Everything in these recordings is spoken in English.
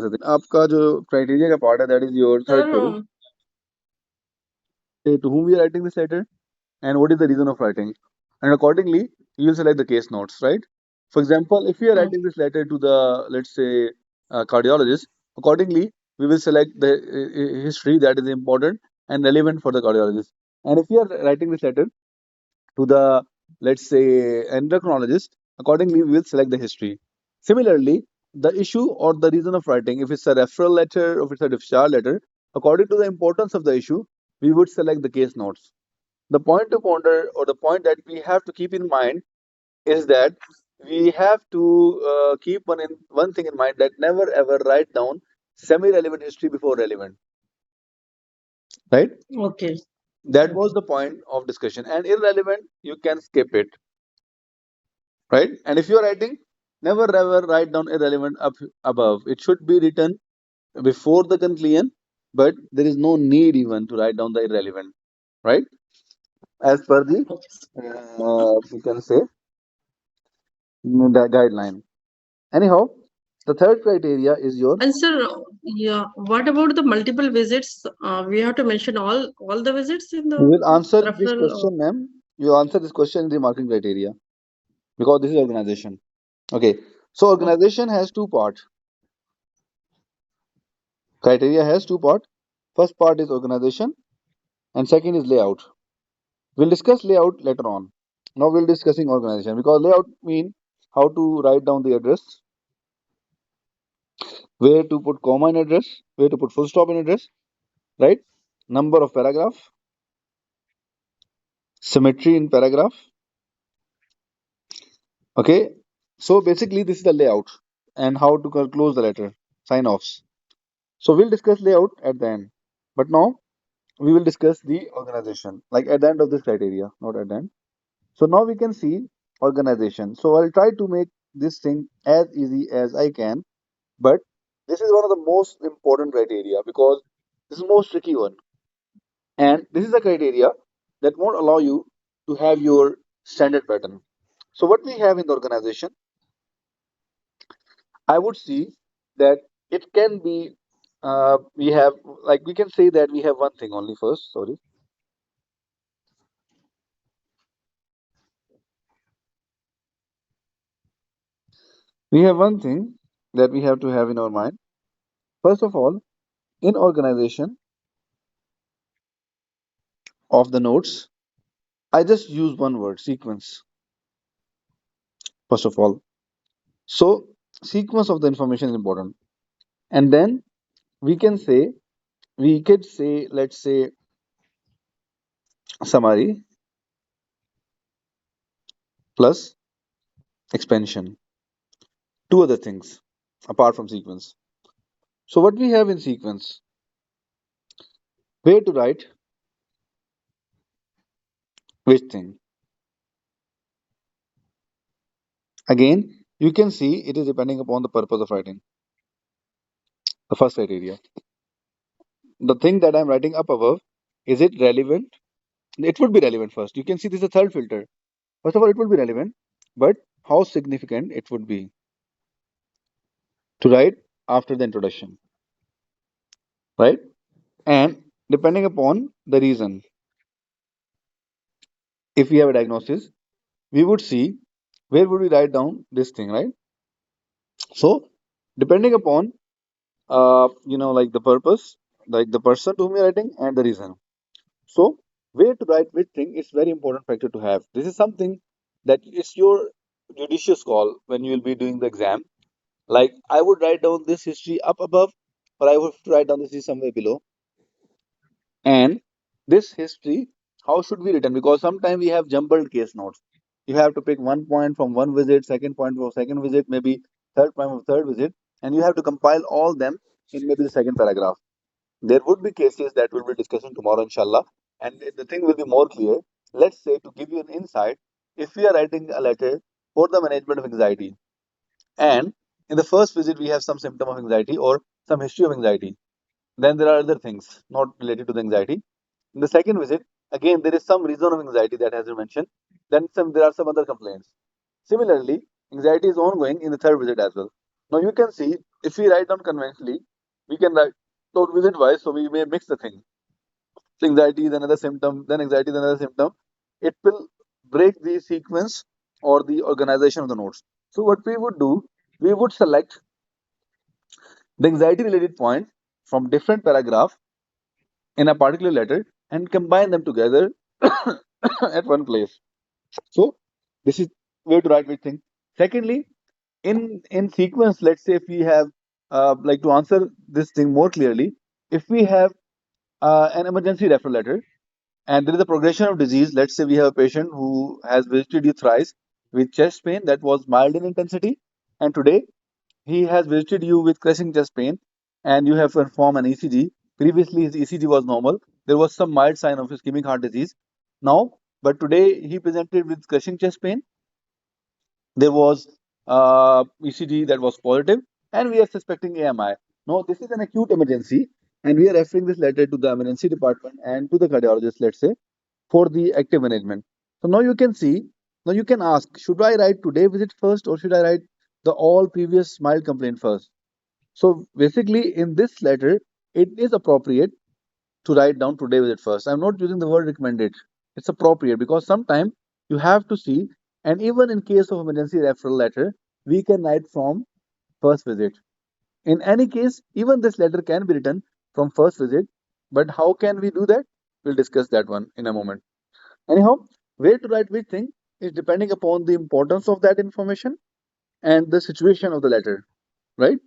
आपका जो criteria का part है, that is your third page. Sir, Say to whom we are writing this letter and what is the reason of writing, and accordingly you will select the case notes, right? For example, if we are mm, writing this letter to the, let's say, cardiologist, accordingly we will select the history that is important and relevant for the cardiologist. And if we are writing this letter to the, let's say, endocrinologist, accordingly we will select the history. Similarly, the issue or the reason of writing, if it's a referral letter or if it's a discharge letter, according to the importance of the issue, we would select the case notes. The point to ponder, or the point that we have to keep in mind, is that we have to keep one thing in mind, that never ever write down semi-relevant history before relevant, right? okay. That was the point of discussion. And irrelevant, you can skip it, right? And if you are writing, never ever write down irrelevant up above. It should be written before the conclusion, but there is no need even to write down the irrelevant, right? As per the, you can say, the guideline. Anyhow, the third criteria is your. And sir, yeah, what about the multiple visits? We have to mention all the visits in You the will answer this referral. question, ma'am. You answer this question in the marking criteria, because this is organization. Okay. So Oh, organization has two parts. Criteria has two parts. First part is organization and second is layout. We'll discuss layout later on. Now we'll discussing organization, because layout mean how to write down the address, where to put comma in address, where to put full stop in address, right? Number of paragraph, symmetry in paragraph. Okay. So basically this is the layout and how to close the letter, sign offs. So we'll discuss layout at the end. But now we will discuss the organization, like at the end of this criteria, not at the end. So now we can see organization. So I'll try to make this thing as easy as I can, but this is one of the most important criteria, because this is the most tricky one. And this is a criteria that won't allow you to have your standard pattern. So what we have in the organization, I would see that it can be, we have, like we can say that we have one thing only first, sorry. We have one thing that we have to have in our mind. First of all, in organization of the notes, I just use one word, sequence, first of all. So, sequence of the information is important. And then we can say, we could say, let's say, summary plus expansion. Two other things apart from sequence. So, what we have in sequence, where to write which thing. Again, you can see it is depending upon the purpose of writing. The first criteria. The thing that I'm writing up above, is it relevant? It would be relevant first. You can see this is the third filter. First of all, it would be relevant, but how significant it would be to write after the introduction, right? And depending upon the reason, if we have a diagnosis, we would see where would we write down this thing, right? So, depending upon, like the purpose, like the person to whom you're writing, and the reason. So, where to write which thing is very important factor to have. This is something that is your judicious call when you will be doing the exam. Like I would write down this history up above, or I would write down this history somewhere below. And this history, how should we written? Because sometimes we have jumbled case notes. You have to pick one point from one visit, second point from second visit, maybe third point from third visit, and you have to compile all them in maybe the second paragraph. There would be cases that we'll be discussing tomorrow, inshallah, and the thing will be more clear. Let's say, to give you an insight, if we are writing a letter for the management of anxiety, and in the first visit we have some symptom of anxiety or some history of anxiety, then there are other things not related to the anxiety. In the second visit, again there is some reason of anxiety that has been mentioned. Then there are some other complaints. Similarly, anxiety is ongoing in the third visit as well. Now you can see if we write down conventionally, we can write down visit wise, so we may mix the thing. So anxiety is another symptom, then anxiety is another symptom. It will break the sequence or the organization of the notes. So what we would do, we would select the anxiety related points from different paragraph in a particular letter and combine them together at one place. So this is where to write which thing. Secondly, in sequence, let's say if we have like to answer this thing more clearly, if we have an emergency referral letter and there is a progression of disease, let's say we have a patient who has visited you thrice with chest pain that was mild in intensity, and today he has visited you with crushing chest pain, and you have performed an ECG. Previously, his ECG was normal. There was some mild sign of ischemic heart disease. Now, but today he presented with crushing chest pain. There was ECG that was positive, and we are suspecting AMI. No, this is an acute emergency, and we are referring this letter to the emergency department and to the cardiologist, let's say, for the active management. So now you can see, now you can ask, should I write today visit first or should I write the all previous mild complaint first? So basically, in this letter, it is appropriate to write down today visit first. I'm not using the word recommended. It's appropriate because sometimes you have to see, and even in case of emergency referral letter, we can write from first visit. In any case, even this letter can be written from first visit. But how can we do that? We'll discuss that one in a moment. Anyhow, where to write which thing is depending upon the importance of that information and the situation of the letter, right?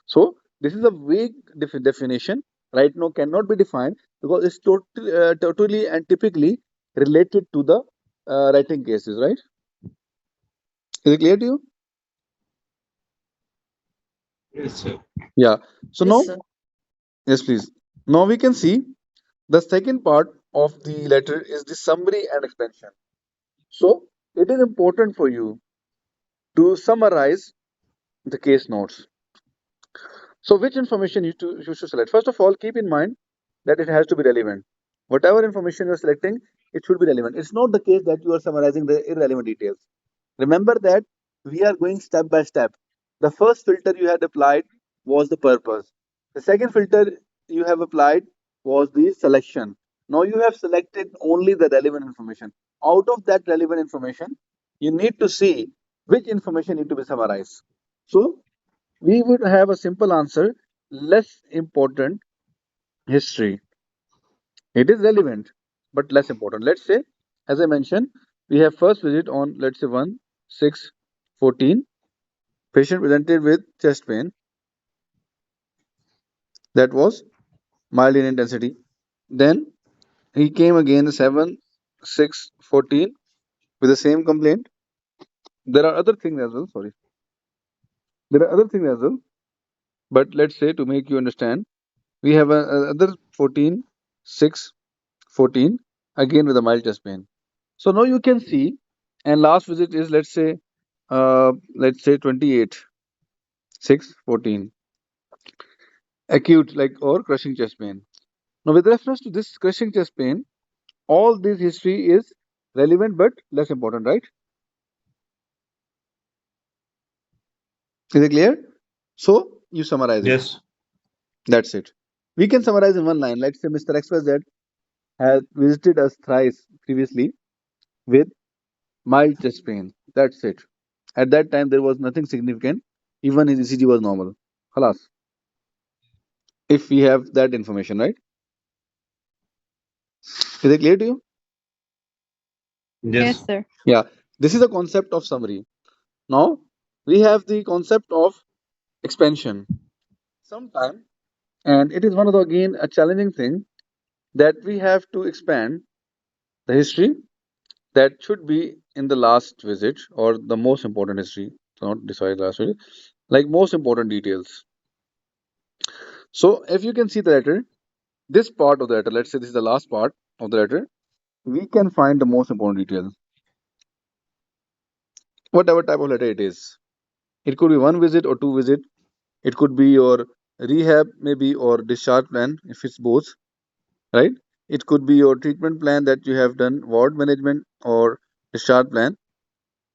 So this is a vague definition. Right now, cannot be defined because it's totally and typically related to the writing cases, right? Is it clear to you? Yes, sir. Yeah. So Yes, now, sir. yes, please. Now we can see the second part of the letter is the summary and expansion. So it is important for you to summarize the case notes. So, which information you should select? First of all, keep in mind that it has to be relevant. Whatever information you're selecting, it should be relevant. It's not the case that you are summarizing the irrelevant details. Remember that we are going step by step. The first filter you had applied was the purpose. The second filter you have applied was the selection. Now you have selected only the relevant information. Out of that relevant information, you need to see which information need to be summarized. So we would have a simple answer, less important history. It is relevant, but less important. Let's say, as I mentioned, we have first visit on, let's say, 1 6 14. Patient presented with chest pain that was mild in intensity. Then he came again 7 6 14 with the same complaint. There are other things as well, sorry. There are other things as well, but let's say to make you understand, we have other 14 6 14 again with a mild chest pain. So now you can see, and last visit is let's say 28 6 14 acute like or crushing chest pain. Now with reference to this crushing chest pain, all this history is relevant but less important, right? Is it clear? So you summarize it. Yes. That's it. We can summarize in one line. Let's say Mr. XYZ has visited us thrice previously with mild chest pain. That's it. At that time, there was nothing significant. Even his ECG was normal. Halas. If we have that information, right? Is it clear to you? Yes. Yes, sir. Yeah. This is the concept of summary. Now, we have the concept of expansion. Sometime, and it is one of the again a challenging thing that we have to expand the history that should be in the last visit or the most important history, not decide last visit, like most important details. So, if you can see the letter, this part of the letter, let's say this is the last part of the letter, we can find the most important details, whatever type of letter it is. It could be one visit or two visit. It could be your rehab, maybe, or discharge plan if it's both, right? It could be your treatment plan that you have done, ward management or discharge plan.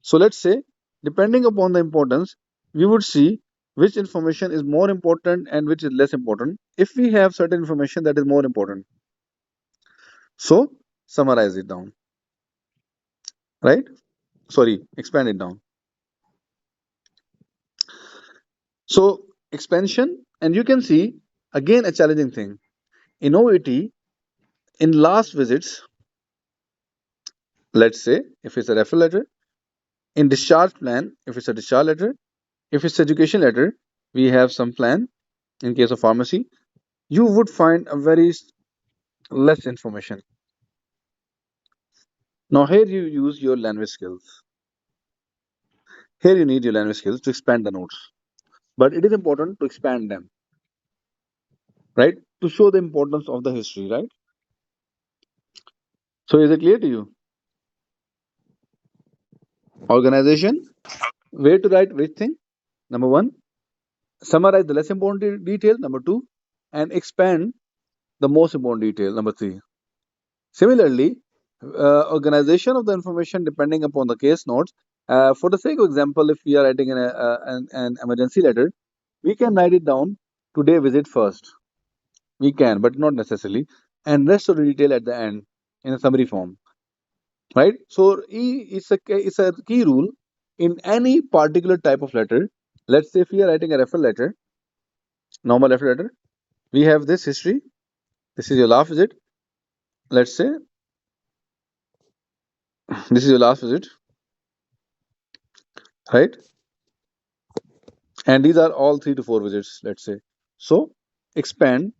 So let's say, depending upon the importance, we would see which information is more important and which is less important. If we have certain information that is more important, so summarize it down, right? Sorry, expand it down. So expansion, and you can see again a challenging thing. In OET, in last visits, let's say if it's a referral letter, in discharge plan, if it's a discharge letter, if it's education letter, we have some plan. In case of pharmacy, you would find a very less information. Now here you use your language skills. Here you need your language skills to expand the notes. But it is important to expand them, right? To show the importance of the history, right? So is it clear to you? Organization, where to write which thing? Number one, summarize the less important detail. Number two, and expand the most important detail. Number three. Similarly, organization of the information depending upon the case notes. For the sake of example, if we are writing an emergency letter, we can write it down today visit first. We can, but not necessarily, and rest of the detail at the end in a summary form, right? So it's a key rule in any particular type of letter. Let's say if we are writing a referral letter, normal referral letter, we have this history. This is your last visit. Let's say this is your last visit, right? And these are all 3 to 4 visits, let's say. So expand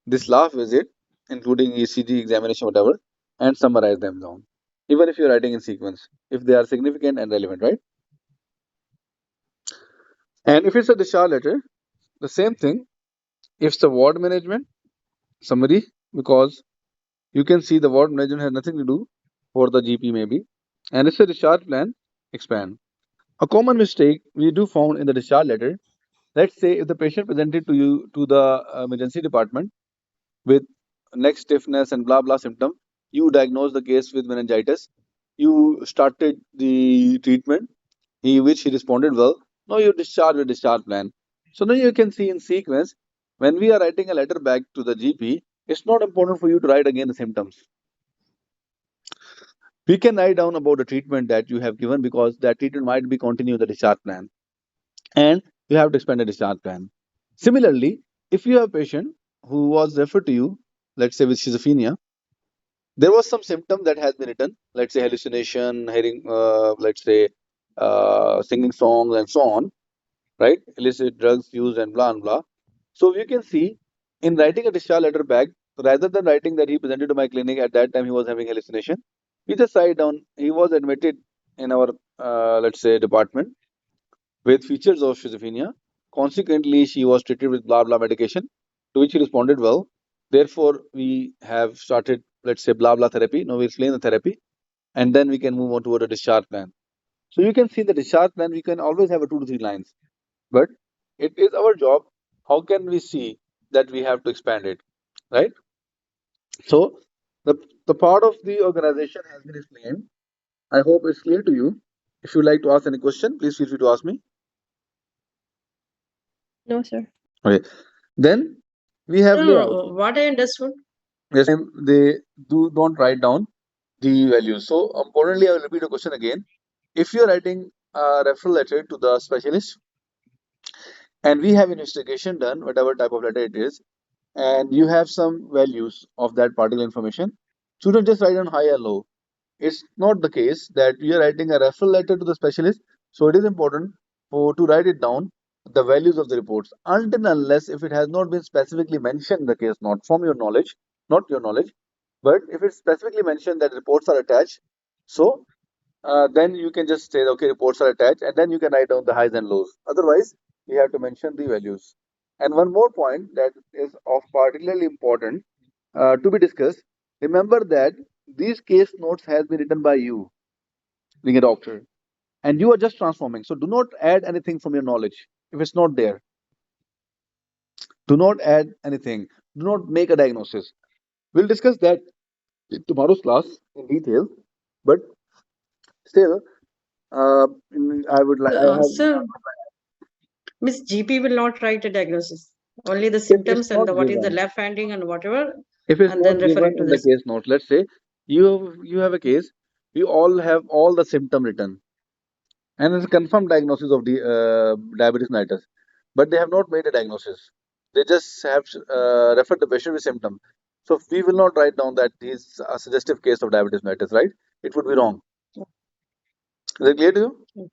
this last visit, including ECG examination, whatever, and summarize them down. Even if you're writing in sequence, if they are significant and relevant, right? And if it's a discharge letter, the same thing. If it's the ward management summary, because you can see the ward management has nothing to do for the GP maybe, and it's a discharge plan, expand. A common mistake we do found in the discharge letter. Let's say if the patient presented to you to the emergency department with neck stiffness and blah blah symptom, you diagnose the case with meningitis. You started the treatment, which he responded well. Now you discharge a discharge plan. So now you can see in sequence when we are writing a letter back to the GP, it's not important for you to write again the symptoms. We can write down about the treatment that you have given because that treatment might be continue the discharge plan, and you have to expand the discharge plan. Similarly, if you have a patient who was referred to you, let's say with schizophrenia, there was some symptom that has been written, let's say hallucination, hearing, let's say singing songs and so on, right? Illicit drugs used and blah and blah. So you can see in writing a discharge letter back, rather than writing that he presented to my clinic at that time he was having hallucination, we just write down he was admitted in our let's say department with features of schizophrenia. Consequently, she was treated with blah blah medication, to which she responded well. Therefore, we have started, let's say, blah blah therapy. Now we explain the therapy, and then we can move on toward a discharge plan. So you can see the discharge plan. We can always have a 2 to 3 lines, but it is our job. How can we see that we have to expand it, right? So the the part of the organization has been explained. I hope it's clear to you. If you'd like to ask any question, please feel free to ask me. No, sir. Okay. Then we have No, no, layout. no. What I understood. They don't write down the values. So importantly, I will repeat the question again. If you're writing a referral letter to the specialist and we have investigation done, whatever type of letter it is, and you have some values of that particular information, so don't just write on high or low. It's not the case that you are writing a referral letter to the specialist. So it is important for to write it down the values of the reports until and unless if it has not been specifically mentioned in the case note from your knowledge, not your knowledge, but if it's specifically mentioned that reports are attached, so then you can just say okay reports are attached and then you can write down the highs and lows. Otherwise, you have to mention the values. And one more point that is of particularly important to be discussed. Remember that these case notes has been written by you, being a doctor, and you are just transforming. So do not add anything from your knowledge if it's not there. Do not add anything. Do not make a diagnosis. We'll discuss that in tomorrow's class in detail. But still, I would like. I have. Sir, Miss GP will not write a diagnosis. Only the If it's symptoms and not the what is the given, left handing and whatever, if it's and not then refer given it to in the this. case notes, let's say you have a case, we all have all the symptom written, and it's a confirmed diagnosis of the diabetes mellitus, but they have not made a diagnosis. They just have referred the patient with symptom. So we will not write down that he's a suggestive case of diabetes mellitus, right? It would be wrong. Is it clear to you?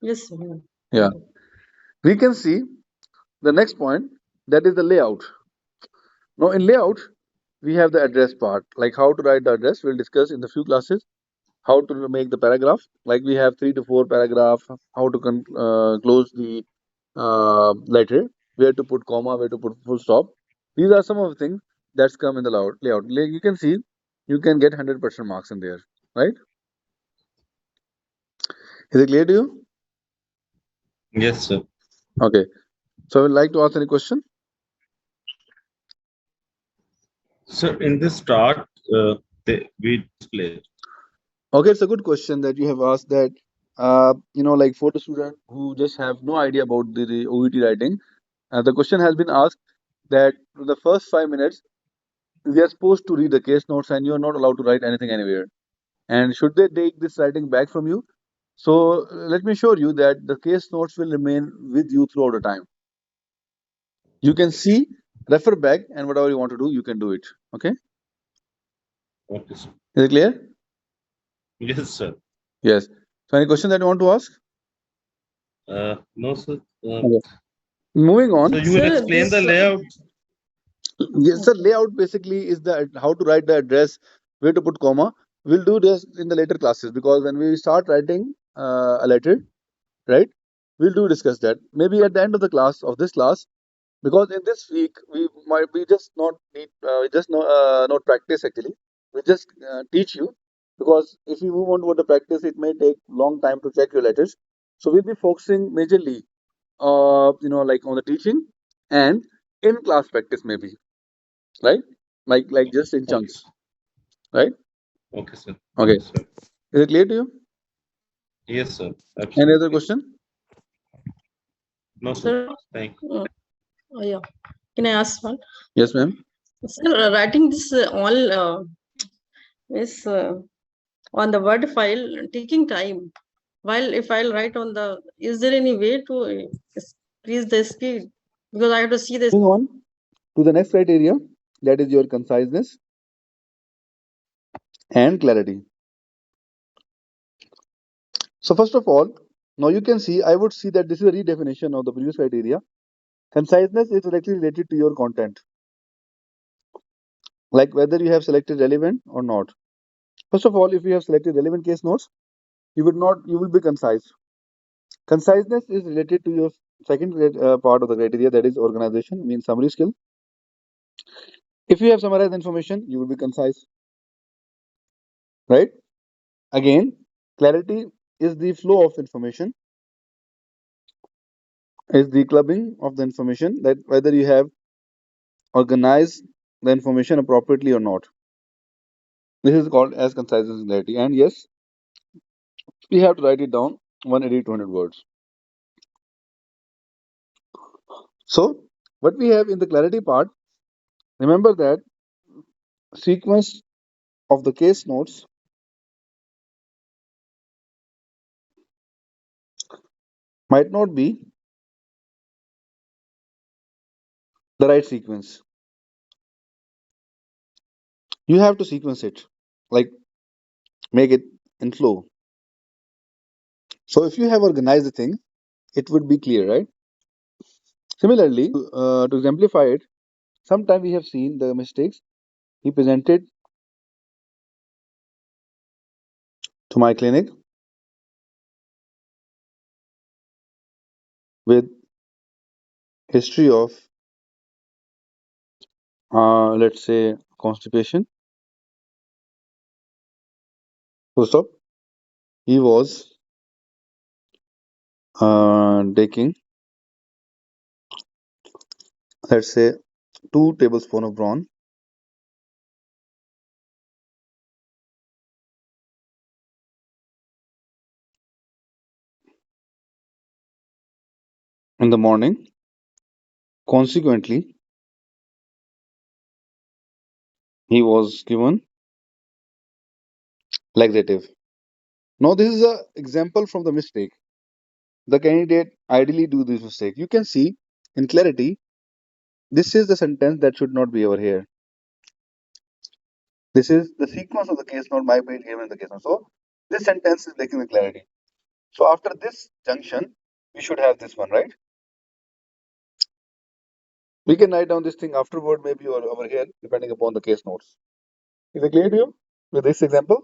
Yes, sir. Yeah. We can see the next point, that is the layout. Now in layout, we have the address part, like how to write the address. We'll discuss in the few classes how to make the paragraph. Like we have 3 to 4 paragraph. How to close the letter, where to put comma, where to put full stop. These are some of the things that's come in the layout. Like you can see, you can get 100% marks in there, right? Is it clear to you? Yes, sir. Okay. So I would like to ask any question. So in this start, we display. Okay, it's a good question that you have asked that. Like for the student who just have no idea about the OET writing, the question has been asked that the first 5 minutes we are supposed to read the case notes and you are not allowed to write anything anywhere. And should they take this writing back from you? So let me assure you that the case notes will remain with you throughout the time. You can see, refer back, and whatever you want to do, you can do it. Okay, Okay, sir. is it clear? Yes, sir. Yes. So any question that you want to ask? No, sir. Okay. Moving So on. you will Sir, explain the this layout. Yes, sir. Layout basically is the how to write the address, where to put comma. We'll do this in the later classes because when we start writing a letter, right? We'll do discuss that. Maybe at the end of the class of this class, because in this week we just not need we just not practice actually. We just teach you because if you move on to the practice, it may take long time to check your letters. So we'll be focusing majorly, like on the teaching and in class practice maybe, right? Like just in Okay, chunks, sir. right? Okay, sir. Okay, Yes, sir. is it clear to you? Yes, sir. Any other Absolutely. question? No, sir. sir, Thank you. yeah. Can I ask one? Yes, ma'am. Sir, writing this all is on the Word file taking time. While if I'll write on the, is there any way to increase the speed? Because I have to see this. Moving on to the next criteria, that is your conciseness and clarity. So first of all, now you can see, I would see that this is a redefinition of the previous criteria. Conciseness is directly related to your content, like whether you have selected relevant or not. First of all, if you have selected relevant case notes, you will be concise. Conciseness is related to your second part of the criteria, that is organization, means summary skill. If you have summarized information, you will be concise, right? Again, clarity is the flow of information, is the clubbing of the information, that whether you have organized the information appropriately or not. This is called as concise and clarity. And yes, we have to write it down 180 200 words. So, what we have in the clarity part, remember that sequence of the case notes might not be the right sequence. You have to sequence it, like make it in flow. So, if you have organized the thing, it would be clear, right? Similarly, to exemplify it, sometimes we have seen the mistakes. He presented to my clinic with history of, let's say, constipation. Full stop. He was taking, let's say, 2 tablespoons of brawn in the morning. Consequently, he was given laxative. Now, this is an example from the mistake. The candidate ideally do this mistake. You can see in clarity, this is the sentence that should not be over here. This is the sequence of the case note, my being given in the case note. So, this sentence is lacking the clarity. So, after this junction, we should have this one, right? We can write down this thing afterward, maybe or over here, depending upon the case notes. Is it clear to you with this example?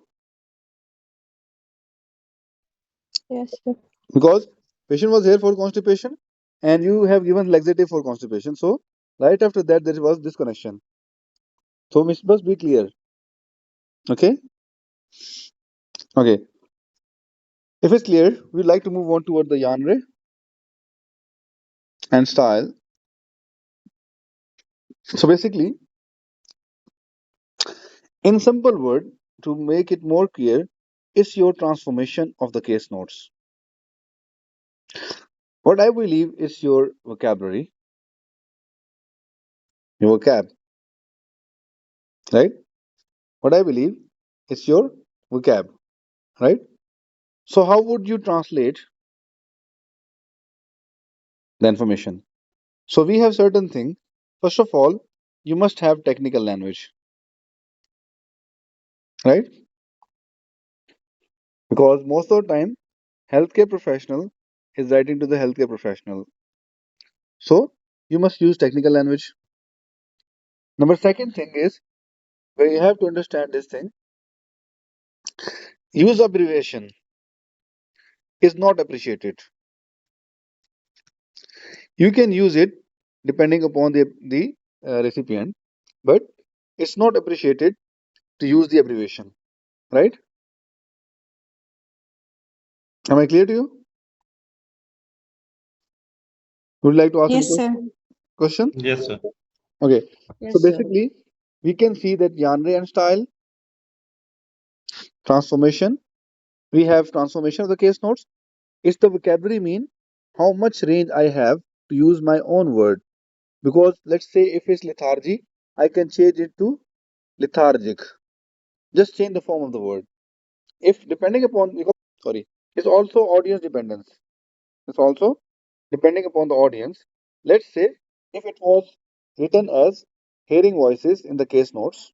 Yes, sir. Because patient was here for constipation and you have given laxative for constipation. So, right after that, there was this connection. So, it must be clear. Okay? Okay. If it's clear, we'd like to move on toward the genre and style. So, basically, in simple word, to make it more clear, it's your transformation of the case notes. What I believe is your vocabulary, your vocab, right? What I believe is your vocab, right? So, how would you translate the information? So, we have certain things. First of all, you must have technical language, right? Because most of the time, healthcare professional is writing to the healthcare professional. So, you must use technical language. Number second thing is where you have to understand this thing. Use abbreviation is not appreciated. You can use it depending upon the recipient, but it's not appreciated to use the abbreviation, right? Am I clear to you? Would you like to ask any Yes, sir. question? Yes, sir. Okay. So Yes, sir. basically, we can see that genre and style, transformation. We have transformation of the case notes. It's the vocabulary mean how much range I have to use my own word. Because let's say if it's lethargy, I can change it to lethargic. Just change the form of the word. If depending upon because sorry, it's also audience dependence. It's also depending upon the audience. Let's say if it was written as hearing voices in the case notes,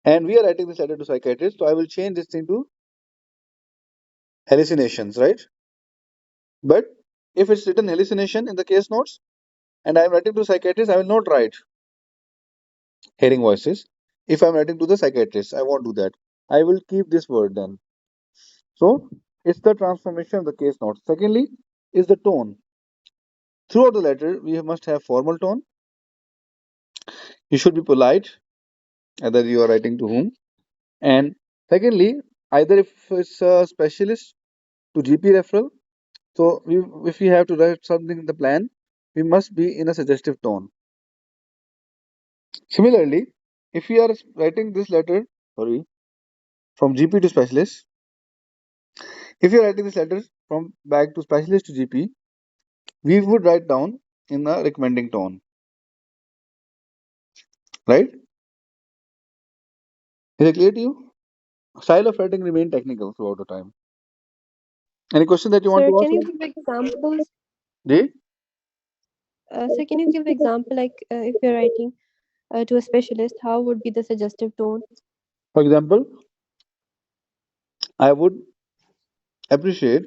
and we are writing this letter to psychiatrist, so I will change this thing to hallucinations, right? But if it's written hallucination in the case notes and I'm writing to psychiatrist, I will not write hearing voices. If I'm writing to the psychiatrist, I won't do that. I will keep this word then. So it's the transformation of the case notes. Secondly, is the tone. Throughout the letter, we must have formal tone. You should be polite, either you are writing to whom. And secondly, either if it's a specialist to GP referral, so if we have to write something in the plan, we must be in a suggestive tone. Similarly, if we are writing this letter, sorry, from GP to specialist, if you are writing this letter from back to specialist to GP, we would write down in a recommending tone, right? Is it clear to you? Style of writing remain technical throughout the time. Any question that you want Sir, to can ask? you give examples? Jay? Sir, can you give example like if you're writing to a specialist, how would be the suggestive tone? For example, I would appreciate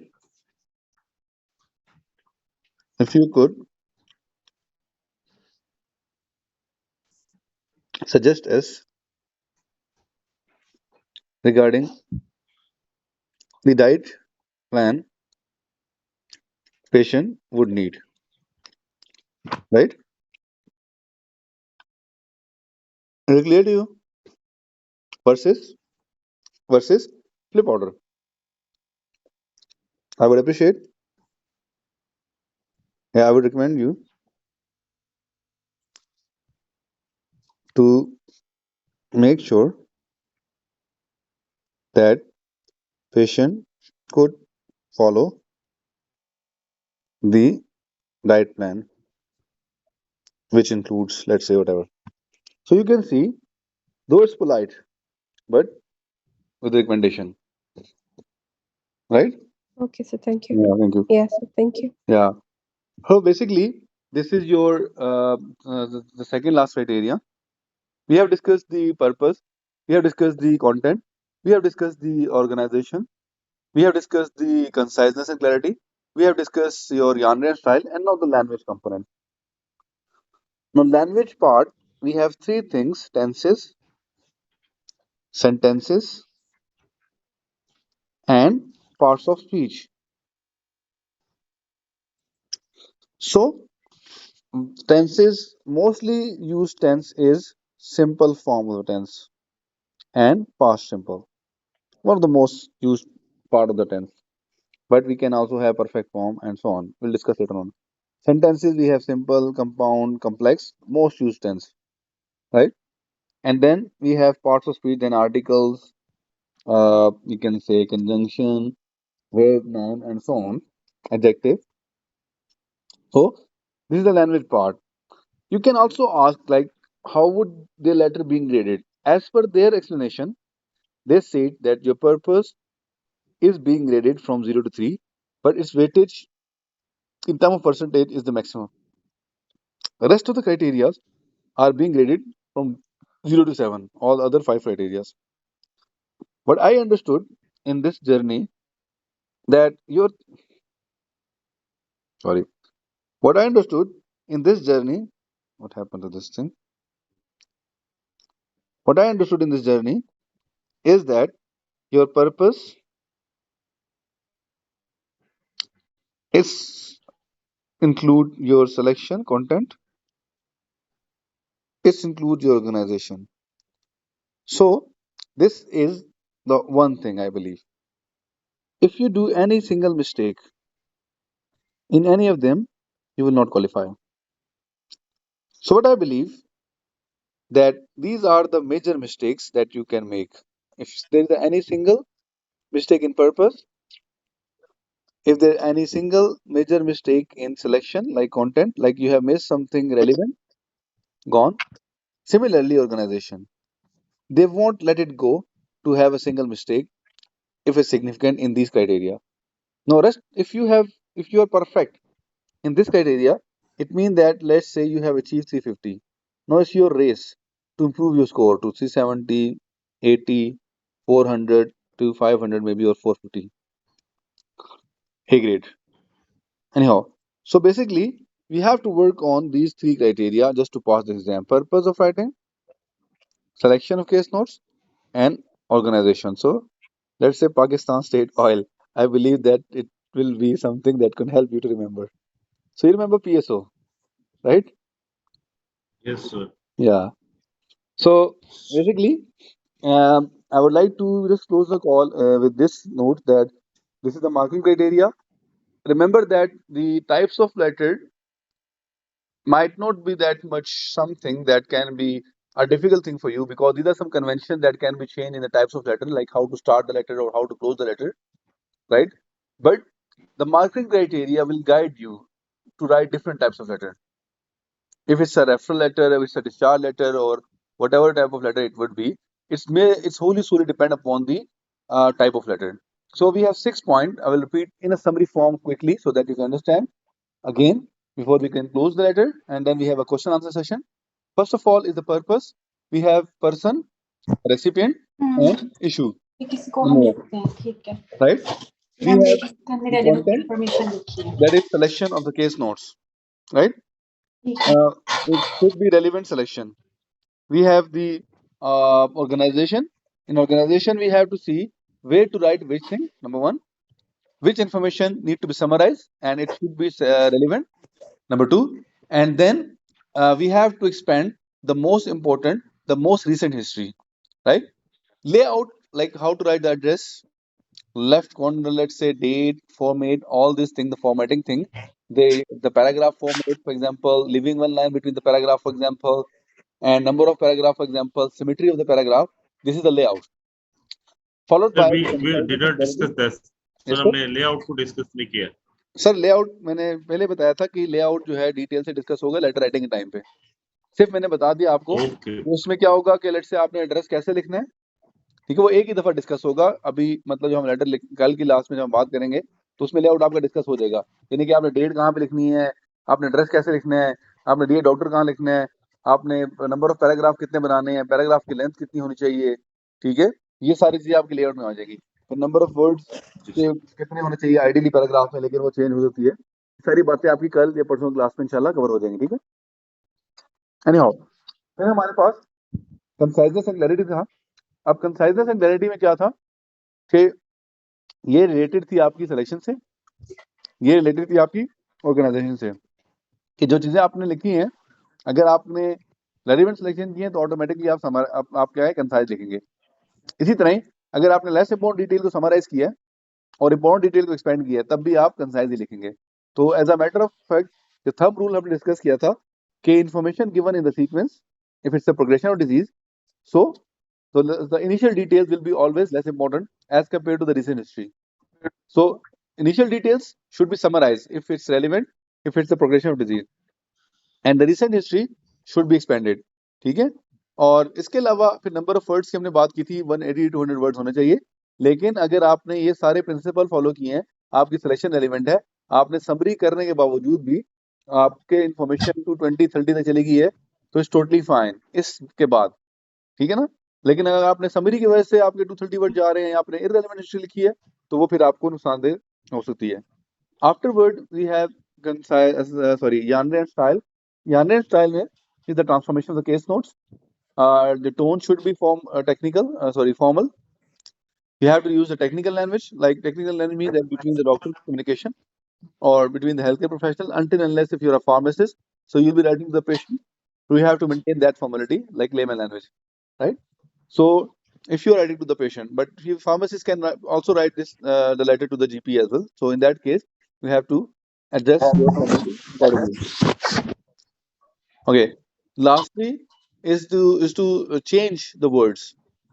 if you could suggest us regarding the diet plan patient would need, right? Is it clear to you? Versus flip order. I would appreciate, yeah, I would recommend you to make sure that patient could follow the diet plan, which includes, let's say, whatever. So you can see, though it's polite, but with recommendation, right? Okay, so thank you. Yeah, thank you. Yeah, so thank you. Yeah. So basically, this is your the second last criteria. We have discussed the purpose, we have discussed the content, we have discussed the organization, we have discussed the conciseness and clarity, we have discussed your genre style, and now the language component. Now, language part, we have three things: tenses, sentences, and parts of speech. So, tenses, mostly used tense is simple form of the tense and past simple. One of the most used part of the tense. But we can also have perfect form and so on. We'll discuss later on. Sentences, we have simple, compound, complex, most used tense, right? And then we have parts of speech, then articles, you can say conjunction, verb, noun, and so on, adjective. So this is the language part. You can also ask like, how would the letter being graded? As per their explanation, they said that your purpose is being graded from 0 to 3, but its weightage in terms of percentage is the maximum. The rest of the criteria are being graded from 0 to 7, all other 5 criteria. What I understood in this journey that your sorry, what I understood in this journey, what happened to this thing? What I understood in this journey is that your purpose is include your selection content, it includes your organization. So this is the one thing I believe. If you do any single mistake in any of them, you will not qualify. So what I believe that these are the major mistakes that you can make. If there is any single mistake in purpose, if there is any single major mistake in selection, like content, like you have missed something relevant, gone. Similarly, organization, they won't let it go to have a single mistake if it's significant in these criteria. No rest. If you are perfect in this criteria, it means that let's say you have achieved 350. Now it's your race to improve your score to 370, 80, 400 to 500 maybe or 450. A grade. Anyhow, so basically we have to work on these three criteria just to pass the exam. Purpose of writing, selection of case notes, and organization. So let's say Pakistan State Oil. I believe that it will be something that can help you to remember. So you remember PSO, right? Yes, sir. Yeah. So basically, I would like to just close the call with this note that this is the marking criteria. Remember that the types of letter might not be that much something that can be a difficult thing for you because these are some conventions that can be changed in the types of letter, like how to start the letter or how to close the letter, right? But the marking criteria will guide you to write different types of letter. If it's a referral letter, if it's a discharge letter, or whatever type of letter it would be, it's wholly solely depend upon the type of letter. So we have 6 points. I will repeat in a summary form quickly so that you can understand again before we can close the letter, and then we have a question answer session. First of all is the purpose. We have person, recipient, and issue. किसी को हम No, लिखते हैं ठीक है right? फिर We हम have करने the वाले में content, इंफॉर्मेशन लिखी है that is selection of the case notes, right? ठीक है It should be relevant selection. We have the organization. In organization, we have to see where to write which thing. Number one, which information need to be summarized and it should be relevant. Number two, and then we have to expand the most important, the most recent history, right? Layout, like how to write the address, left corner, let's say date, format, all these things, the formatting thing. The paragraph format, for example, leaving one line between the paragraph, for example, and number of paragraph, for example, symmetry of the paragraph. This is the layout, followed Sir, by we the we conciseness did and not clarity. discuss this. Sir, Yes, sir. हमने layout को discuss नहीं किया. Sir layout मैंने पहले बताया था कि layout जो है डिटेल से डिस्कस होगा लेटर राइटिंग के टाइम पे। सिर्फ मैंने बता दिया आपको ओके कि उसमें क्या होगा कि लेट से आपने एड्रेस कैसे लिखना है, ठीक है, वो एक ही दफा डिस्कस होगा। अभी मतलब जो हम लेटर कल की लास्ट में जब हम बात करेंगे तो उसमें लेआउट आपका डिस्कस हो जाएगा, यानी कि आपने डेट कहाँ पे लिखनी है, आपने एड्रेस कैसे लिखना है, आपने डियर डॉक्टर कहाँ लिखना है, आपने नंबर ऑफ पैराग्राफ कितने बनाने हैं, पैराग्राफ की लेंथ कितनी होनी चाहिए, ठीक है, ये सारी चीजें आपकी लेआउट में आ जाएगी। फिर नंबर ऑफ वर्ड्स जी के सर। कितने होने चाहिए आइडियली पैराग्राफ में, लेकिन वो चेंज हो जाती है। सारी बातें आपकी कल या परसों क्लास में इंशाल्लाह कवर हो जाएंगी, ठीक है। एनी हाउ, फिर हमारे पास कंसाइजनेस एंड क्लैरिटी था। अब कंसाइजनेस एंड क्लैरिटी में क्या था कि ये रिलेटेड थी आपकी सिलेक्शन से, ये रिलेटेड थी आपकी ऑर्गेनाइजेशन से, कि जो चीजें आपने लिखी हैं अगर आपने रेलिवेंट सिलेक्शन की है तो ऑटोमेटिकली आप क्या है कंसाइज लिखेंगे। इसी तरह ही अगर आपने लेस इंपॉर्टेंट डिटेल को समराइज किया है और इंपॉर्टेंट डिटेल को एक्सपेंड किया है तब भी आप कंसाइज ही लिखेंगे। तो as a matter of fact जो थंब रूल हमने डिस्कस किया था कि information given in the sequence if it's a progression of disease, so the initial details will be always less important as compared to the recent history. So initial details should be summarized if it's relevant, if it's the progression of disease, and the recent history should be expanded, ठीक है। और इसके अलावा फिर number of words की हमने बात की थी 180 टू 200 वर्ड्स होने चाहिए, लेकिन अगर आपने ये सारे प्रिंसिपल फॉलो किए हैं, आपकी सिलेक्शन रेलिवेंट है, आपने समरी करने के बावजूद भी आपके इन्फॉर्मेशन 220-30 तक चली गई है तो इट्स टोटली फाइन इसके बाद, ठीक है ना। लेकिन अगर आपने समरी की वजह से आपके 230 वर्ड जा रहे हैं, आपने इररेलेवेंट हिस्ट्री लिखी है तो वो फिर आपको नुकसानदेह हो सकती है। Afterward we have genre and style. Genre and style में is the transformation of the case notes, the tone should be formal. You have to use the technical language, like technical language means that between the doctor communication or between the healthcare professional, until unless if you're a pharmacist, so you'll be writing to the patient, so you have to maintain that formality like layman language, right? So if you're writing to the patient, but if pharmacists can also write this the letter to the GP as well. So in that case, you have to address your formality accordingly. Okay. Lastly, is to change the words.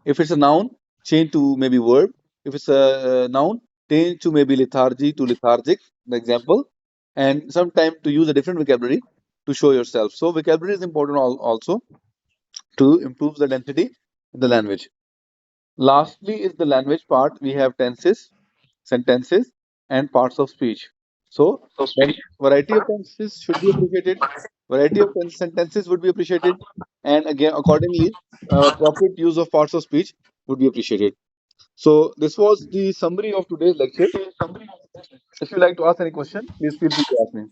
If it's a noun, change to maybe verb. If it's a noun, change to maybe lethargy to lethargic. The example, and sometimes to use a different vocabulary to show yourself. So vocabulary is important also to improve the density in the language. Lastly is the language part. We have tenses, sentences, and parts of speech. So, variety of tenses should be appreciated. Variety of sentences would be appreciated, and again, accordingly, appropriate use of parts of speech would be appreciated. So, this was the summary of today's lecture. If you like to ask any question, please feel free to ask me.